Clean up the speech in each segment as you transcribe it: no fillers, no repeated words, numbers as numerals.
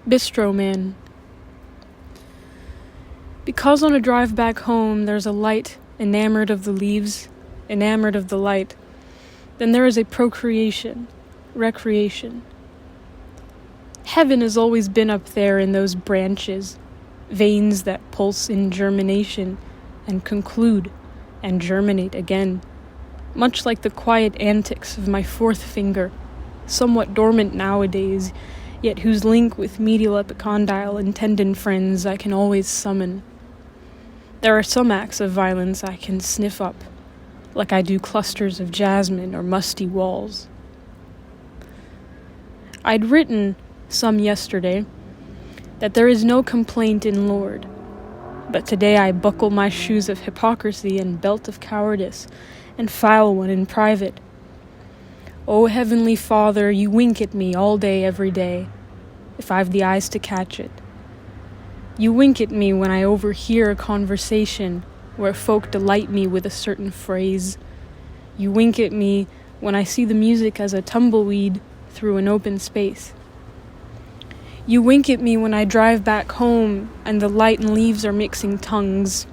BISTROMAN. Because on a drive back home there's a light, enamored of the leaves, enamored of the light, then there is a procreation, recreation. Heaven has always been up there in those branches, veins that pulse in germination and conclude and germinate again, much like the quiet antics of my fourth finger, somewhat dormant nowadays, yet whose link with medial epicondyle and tendon friends I can always summon. There are some acts of violence I can sniff up, like I do clusters of jasmine or musty walls. I'd written, some yesterday, that there is no complaint in Lord, but today I buckle my shoes of hypocrisy and belt of cowardice, and file one in private. O Heavenly Father, you wink at me all day every day, if I've the eyes to catch it. You wink at me when I overhear a conversation where folk delight me with a certain phrase. You wink at me when I see the music as a tumbleweed through an open space. You wink at me when I drive back home and the light and leaves are mixing tongues.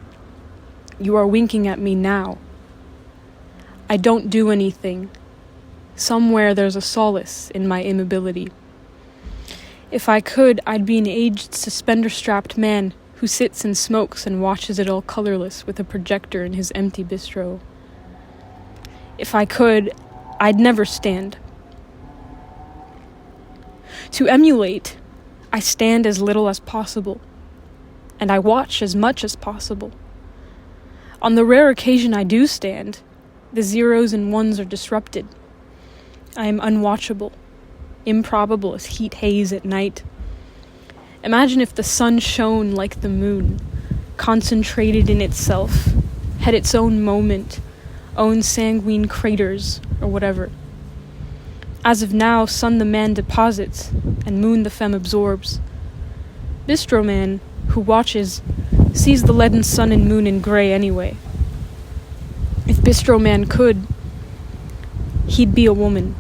You are winking at me now. I don't do anything. Somewhere there's a solace in my immobility. If I could, I'd be an aged suspender-strapped man who sits and smokes and watches it all colorless with a projector in his empty bistro. If I could, I'd never stand. To emulate, I stand as little as possible, and I watch as much as possible. On the rare occasion I do stand, the zeros and ones are disrupted. I am unwatchable, improbable as heat haze at night. Imagine if the sun shone like the moon, concentrated in itself, had its own moment, own sanguine craters, or whatever. As of now, sun the man deposits, and moon the femme absorbs. BISTROMAN, who watches, sees the leaden sun and moon in gray anyway. If BISTROMAN could, he'd be a woman.